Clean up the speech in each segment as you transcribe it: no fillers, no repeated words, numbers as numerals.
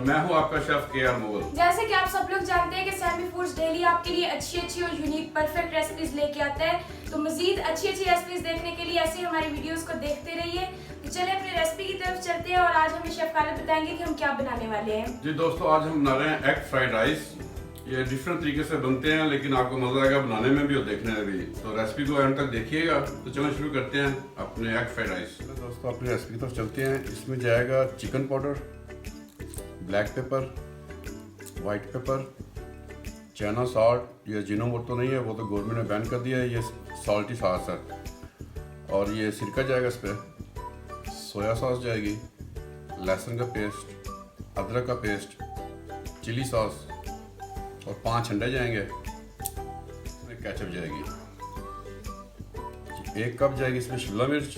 मैं हूं आपका शेफ KR मुगल। जैसे कि आप सब लोग जानते हैं कि सैमी फूड्स डेली आपके लिए अच्छी और यूनिक परफेक्ट रेसिपीज लेके आता है। तो मजीद अच्छी रेसिपीज देखने के लिए ऐसे हमारी वीडियोस को देखते रहिए। तो चलिए अपनी रेसिपी की तरफ चलते हैं और आज हमें शेफ खालिद बताएंगे कि हम क्या बनाने वाले हैं। जी दोस्तों, आज हम बना रहे हैं एग फ्राइड राइस। ये डिफरेंट तरीके से बनते हैं, लेकिन आपको मजा आएगा बनाने में भी और देखने में भी। तो रेसिपी को अंत तक देखिएगा। तो चलो शुरू करते हैं अपने एग फ्राइड राइस। दोस्तों अपनी रेसिपी की तरफ चलते हैं। इसमें जाएगा chicken powder, black pepper, white paper, China salt. ये अजीनोमोटो नहीं है, वो तो गवर्नमेंट ने बैन कर दिया है। ये सॉल्टी सॉस है। और ये सिरका जाएगा इस पर, सोया सॉस जाएगी, लहसुन का पेस्ट, अदरक का पेस्ट, चिली सॉस और 5 अंडे जाएंगे। इसमें केचप जाएगी। 1 कप जाएगी इसमें शिमला मिर्च।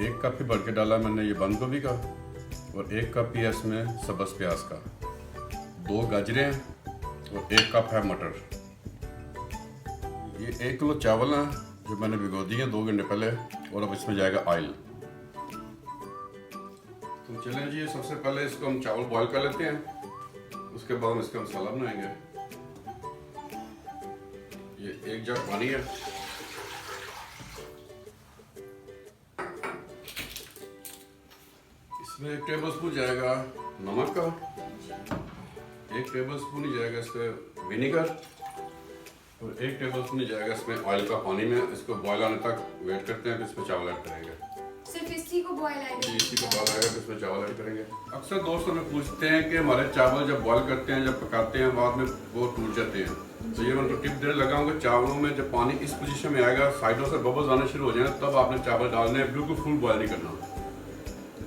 1 कप ही बढ़ के डाला मैंने ये बंद गोभी का। और 1 कप ही है इसमें सब्ज़ प्याज का। 2 गाजरें हैं और 1 कप है मटर। ये 1 किलो चावल हैं जो मैंने भिगो दिए हैं 2 घंटे पहले। और अब इसमें जाएगा ऑयल। तो चलें जी, सबसे पहले इसको हम चावल बॉईल कर लेते हैं। उसके बाद हम इसका मसाला बनाएंगे। ये 1 जग पानी है। इसमें 1 टेबलस्पून जाएगा नमक का, 1 टेबलस्पून ही जाएगा इस पर विनेगर और 1 टेबलस्पून ही जाएगा इसमें ऑयल का पानी में। इसको बॉयल आने तक वेट करते हैं, फिर इसमें चावल ऐड करेंगे। सिर्फ इसी को बॉयल आएगा? इसी को बॉयल आएगा, फिर इसमें चावल ऐड करेंगे। अक्सर दोस्त हमें पूछते हैं कि हमारे चावल जब बॉयल करते हैं, जब पकाते हैं, बाद में वो टूट जाते हैं। तो ये मैं तो टिप देने लगा हूँ कि चावलों में जब पानी इस पोजीशन में आएगा, साइडों से बबल्स आने शुरू हो जाए, तब आपने चावल डालने हैं। बिल्कुल फुल बॉयल नहीं करना।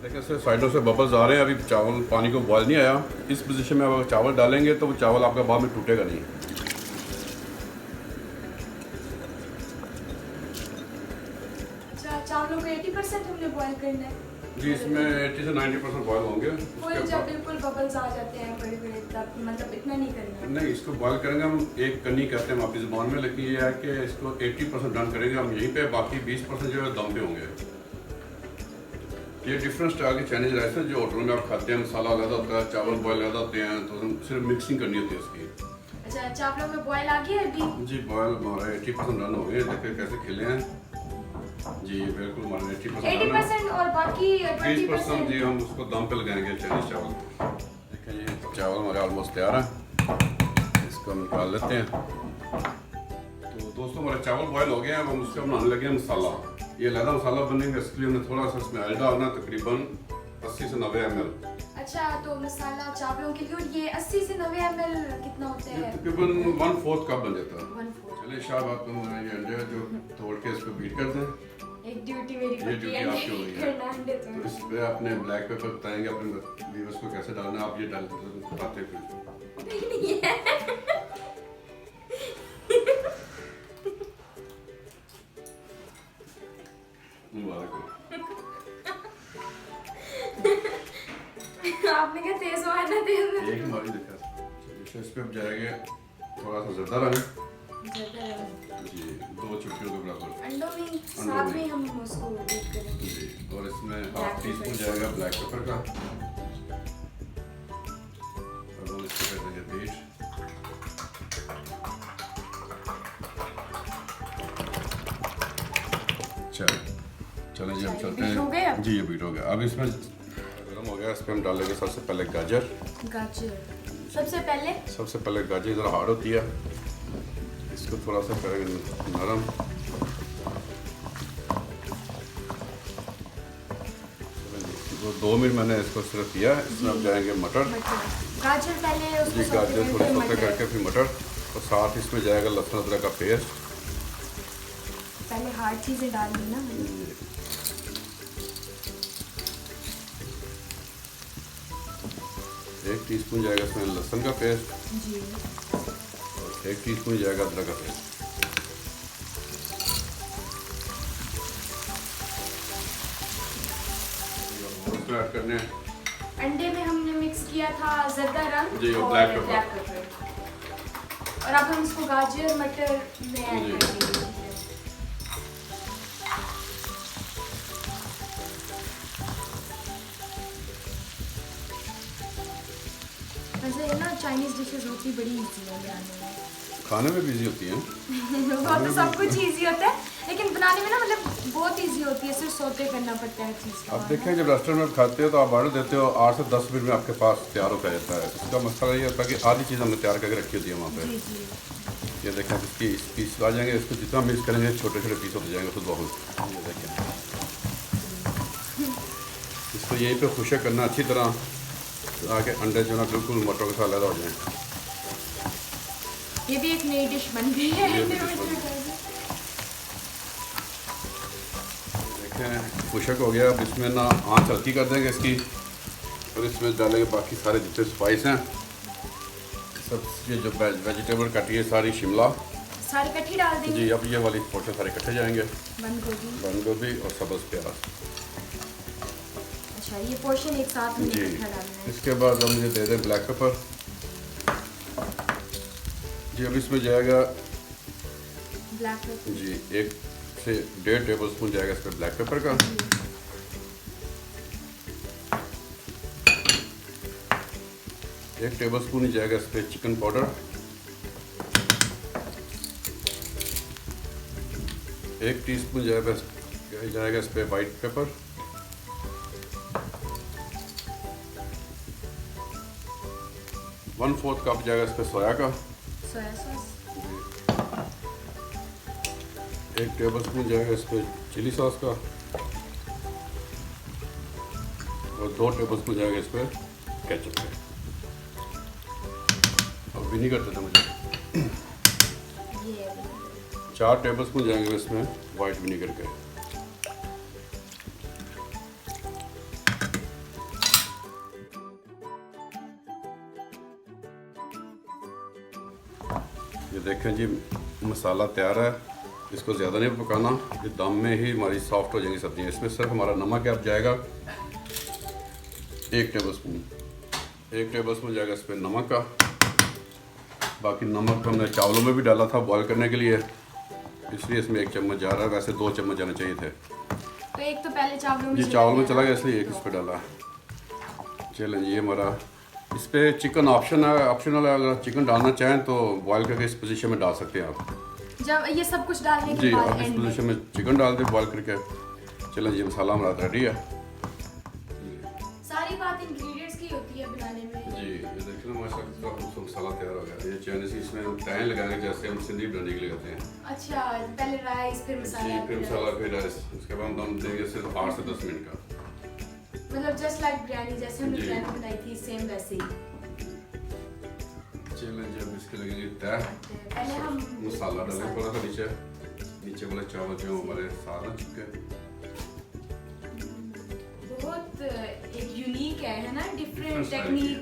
देखिए सर, साइडों से बबल्स आ रहे हैं, अभी चावल पानी को बॉयल नहीं आया। इस पोजीशन में अगर चावल डालेंगे तो वो चावल आपका बाद में टूटेगा नहीं। चावलों को 80% हमने बॉयल करना है? जी, इसमें 80 से 90% बॉयल होंगे। जब बिल्कुल बबल्स आ जाते हैं बड़े तब मतलब इतना नहीं करना? नहीं, इसको बॉयल करेंगे हम। 1 कन्नी कहते हैं आपकी ज़ुबान में, लेकिन ये है कि इसको 80% डन करेंगे हम यहीं पे। बाकी 20% जो है दम पे होंगे। ये डिफरेंट स्टाइल के चाइनीज राइस है जो होटल में आप खाते हैं। मसाला अलग होता है, चावल बॉयल अलग होते हैं, तो सिर्फ मिक्सिंग करनी होती है इसकी। अच्छा, चावलों में बॉयल आ गया अभी? जी, बॉयल हमारा 80% डन हो गए। देखिए कैसे खिले हैं जी। बिल्कुल हमारे 80% और बाकी 20% जी हम उसको दम पे लगाएंगे चाइनीज चावल। देखिए ये चावल हमारे ऑलमोस्ट तैयार है। इसको हम निकाल लेते हैं। तो दोस्तों हमारे चावल बॉयल हो गए हैं। अब हम उसका बनाने लगे हैं मसाला। ये लहदा मसाला बनेगा, इसके लिए हमने थोड़ा सा इसमें ऑयल डालना, तकरीबन 80 से 90 ml। अच्छा, तो मसाला चावलों के लिए, और ये 80 से 90 ml कितना होता है? तकरीबन 1/4 कप बन जाता है। 1/4। चलिए शाह, आप ये अंडे जो तोड़ के इसको बीट कर दें। एक ड्यूटी मेरी ये ड्यूटी आपकी हो गई है। तो इस पे अपने ब्लैक पेपर बताएंगे अपने व्यूअर्स को कैसे डालना है। आप ये डाल बताते हैं फिर। आपने क्या तेज हुआ है ना? तेज एक हमारी दिखा। चलिए इस पे अब जाएंगे थोड़ा सा ज़्यादा रंग जी, 2 चुटकियों के बराबर अंडों में साथ में हम उसको बीट करेंगे जी। और इसमें 1/2 टीस्पून जाएगा ब्लैक पेपर का। और हम इसको कर देंगे बीट। चलो जी, हम चलते हैं जी। ये बीट हो गया। अब इसमें गर्म हो गया। इस पर हम डालेंगे सबसे पहले गाजर। सबसे पहले गाजर ज़रा हार्ड होती है, इसको थोड़ा सा करेंगे नरम। तो 2 मिनट मैंने इसको सिर्फ किया। इसमें अब जाएंगे मटर। गाजर पहले उसको जी, गाजर थोड़े सौते करके फिर मटर। और साथ इसमें जाएगा लहसुन अदरक का पेस्ट। पहले हार्ड चीज़ें डालनी ना। 1 टीस्पून जाएगा इसमें लहसुन का पेस्ट जी। और 1 टीस्पून जाएगा अदरक का पेस्ट। ऐड करने हैं। अंडे में हमने मिक्स किया था जर्दा रंग जी, और ब्लैक पेपर। और अब हम इसको गाजर मटर में ऐड करेंगे। वैसे ना चाइनीज़ डिशेस होती बड़ी इजी है बनाने में, खाने में भी इजी होती हैं। वो तो सब कुछ इजी होता है, लेकिन बनाने में ना मतलब बहुत इजी होती है, सिर्फ सोते करना पड़ता है हर चीज़ को। आप देखें जब रेस्टोरेंट में खाते हो तो आप ऑर्डर देते हो 8 से 10 मिनट में आपके पास तैयार होकर जाता है। इसका मसला ये होता है कि आधी चीज़ हमने तैयार करके रखी होती है वहाँ पे। जी जी। ये देखें इसकी पीस आ जाएंगे, इसको जितना मिक्स करेंगे छोटे छोटे पीस होते जाएंगे खुद बहुत। ये देखें इसको यहीं पे खुशक करना अच्छी तरह ताकि अंडे जो ना बिल्कुल मटरों के साथ अलग हो जाएँ। ये भी एक नई डिश बन गई है। देखें खुशक हो गया। अब इसमें ना आँच हल्की कर देंगे इसकी, और इसमें डालेंगे बाकी सारे जितने स्पाइस हैं सब। ये जो वेजिटेबल कटी है सारी शिमला सारी इकट्ठी डाल देंगे जी। अब ये वाली पोर्शन सारे इकट्ठे जाएंगे, बंद गोभी और सब्ज़ प्याज। अच्छा, ये पोर्शन एक साथ में जी। इकट्ठा डालना है। इसके बाद हम मुझे दे दें ब्लैक पेपर जी। अब इसमें जाएगा ब्लैक पेपर जी 1 से 1.5 टेबल स्पून जाएगा इस पर ब्लैक पेपर का। 1 टेबल स्पून ही जाएगा इस पर चिकन पाउडर। 1 टीस्पून जाएगा इस पर वाइट पेपर। 1/4 कप जाएगा इस पर सोया का। सोया सॉस 1 टेबल स्पून जाएगा इस पर चिली सॉस का, और 2 टेबल स्पून जाएगा इस पर केचप का। और विनीगर देता मुझे ये 4 टेबल स्पून जाएंगे इसमें वाइट विनीगर के। ये देखें जी मसाला तैयार है। इसको ज़्यादा नहीं पकाना, ये दम में ही हमारी सॉफ्ट हो जाएंगी सब्जियाँ। इसमें सिर्फ हमारा नमक अब जाएगा 1 टेबल स्पून। 1 टेबल स्पून जाएगा इस पर नमक का। बाकी नमक हमने चावलों में भी डाला था बॉईल करने के लिए, इसलिए इसमें 1 चम्मच जा रहा है। वैसे 2 चम्मच जाने चाहिए थे। तो एक तो पहले चावलों में जी चावल में चला गया, इसलिए 1 इस पर डाला। चलें ये हमारा इस पर चिकन ऑप्शनल है। अगर चिकन डालना चाहें तो बॉईल करके इस पोजीशन में डाल सकते हैं आप। जब ये सब कुछ डालने के जी बाद आप इस पोजीशन में चिकन डाल दें बॉईल करके। चलें जी मसाला हमारा रेडी है। सारी बात इंग्रेडिएंट्स की होती है बनाने में। जी ये देखिए ना माशाल्लाह इसका मसाला तैयार हो गया। ये चाइनीज़ इसमें हम टाइम लगाएंगे जैसे हम सिंधी बिरयानी के लिए करते हैं। अच्छा, पहले राइस फिर मसाला जी फिर मसाला फिर राइस, उसके बाद हम देंगे सिर्फ 8 से 10 मिनट का। मतलब जस्ट लाइक बिरयानी, जैसे हमने जी। बिरयानी बनाई थी सेम वैसे ही। चलें जी अब इसके लगेंगे तय। पहले हम मसाला डालें थोड़ा सा नीचे वाले चावल जो हमारे साथ ना चिपके। बहुत एक यूनिक है ना, डिफरेंट Different टेक्निक।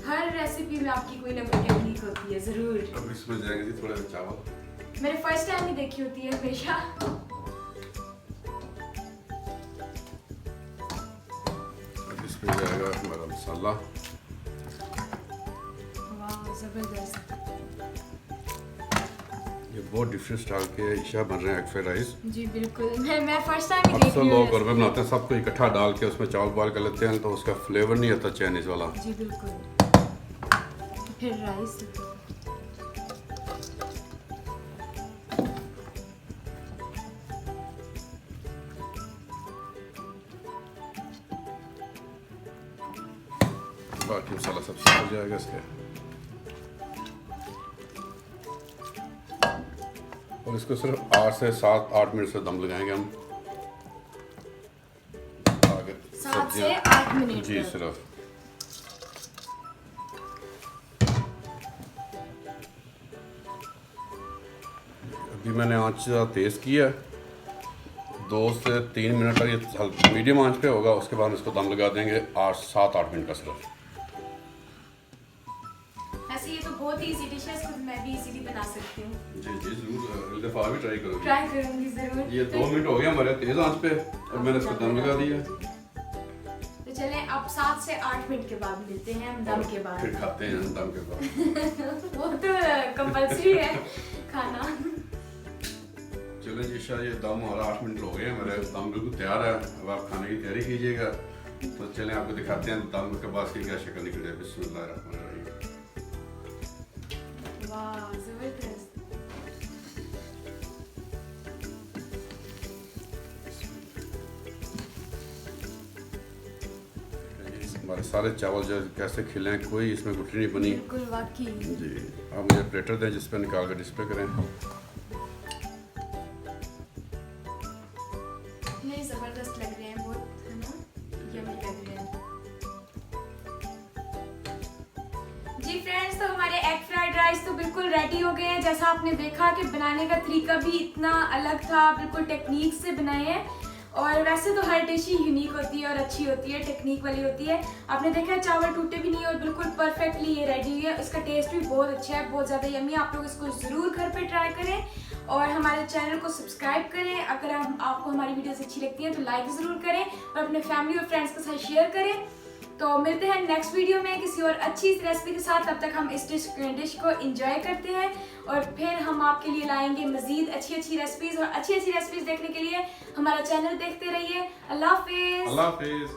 हर रेसिपी में आपकी कोई ना कोई टेक्निक होती है ज़रूर। अब इसमें जाएंगे जी थोड़े से चावल। मैंने फर्स्ट टाइम ही देखी होती है हमेशा। अब इसमें जाएगा हमारा मसाला। वाह ज़बरदस्त। ये बहुत डिफरेंट स्टाइल के इशा बन रहे हैं एग फ्राइड राइस। जी बिल्कुल, मैं फर्स्ट टाइम ही देख अक्सर रही हूँ। लोग घर में बनाते हैं सबको इकट्ठा डाल के उसमें चावल बॉयल कर लेते हैं तो उसका फ्लेवर नहीं आता चाइनीज़ वाला। जी बिल्कुल। फिर राइस बाकी मसाला सब हो जाएगा इसके। और इसको सिर्फ 8 से 8 मिनट से दम लगाएंगे हम। आगे 7 से 8 मिनट जी तक। सिर्फ। अभी मैंने आंच तेज़ की है। 2 से 3 मिनट तक ये मीडियम आंच पे होगा। उसके बाद इसको दम लगा देंगे 7-8 मिनट का सिर्फ। ऐसे ये तो बहुत ही इजी डिश है, इसको मैं भी इजीली बना सकती हूँ। जी जी जरूर, एक दफ़ा भी ट्राई करोगे। ट्राई करूँगी ज़रूर। ये 2 मिनट हो गए हमारे तेज़ आंच पे और मैंने इसको दम लगा दिया। तो चलें अब 7 से 8 मिनट के बाद मिलते हैं हम दम के बाद। फिर खाते हैं दम के बाद। वो तो कंपल्सरी है खाना। चलें जी शायद ये दम हमारा 8 मिनट हो गए हैं। मेरा दम बिल्कुल तैयार है। अब आप खाने की तैयारी कीजिएगा। तो चलें आपको दिखाते हैं दम के बाद की क्या शक्ल निकल जाए। बिस्मिल्लाह रहमान रहीम। वाह जबरदस्त। हमारे सारे चावल जो कैसे खिले हैं, कोई इसमें गुठली नहीं बनी। बिल्कुल वाकई। जी, आप मुझे प्लेटर दें जिस पर निकाल कर डिस्प्ले करें। नहीं जबरदस्त लग रहे हैं बहुत, है ना, यम्मी लग रहे हैं। जी फ्रेंड्स, तो हमारे एग फ्राइड राइस तो बिल्कुल रेडी हो गए हैं। जैसा आपने देखा कि बनाने का तरीका भी इतना अलग था, बिल्कुल टेक्निक से बनाए हैं। और वैसे तो हर डिश ही यूनिक होती है और अच्छी होती है, टेक्निक वाली होती है। आपने देखा चावल टूटे भी नहीं और बिल्कुल परफेक्टली ये रेडी हुई है। इसका टेस्ट भी बहुत अच्छा है, बहुत ज़्यादा यम्मी। आप लोग इसको ज़रूर घर पे ट्राई करें और हमारे चैनल को सब्सक्राइब करें। अगर आपको हमारी वीडियोस अच्छी लगती हैं तो लाइक ज़रूर करें और अपने फैमिली और फ्रेंड्स के साथ शेयर करें। तो मिलते हैं नेक्स्ट वीडियो में किसी और अच्छी रेसिपी के साथ। तब तक हम इस डिश को एंजॉय करते हैं और फिर हम आपके लिए लाएंगे मजीद अच्छी अच्छी रेसिपीज। और अच्छी अच्छी रेसिपीज देखने के लिए हमारा चैनल देखते रहिए। अल्लाह हाफिज। अल्लाह हाफिज।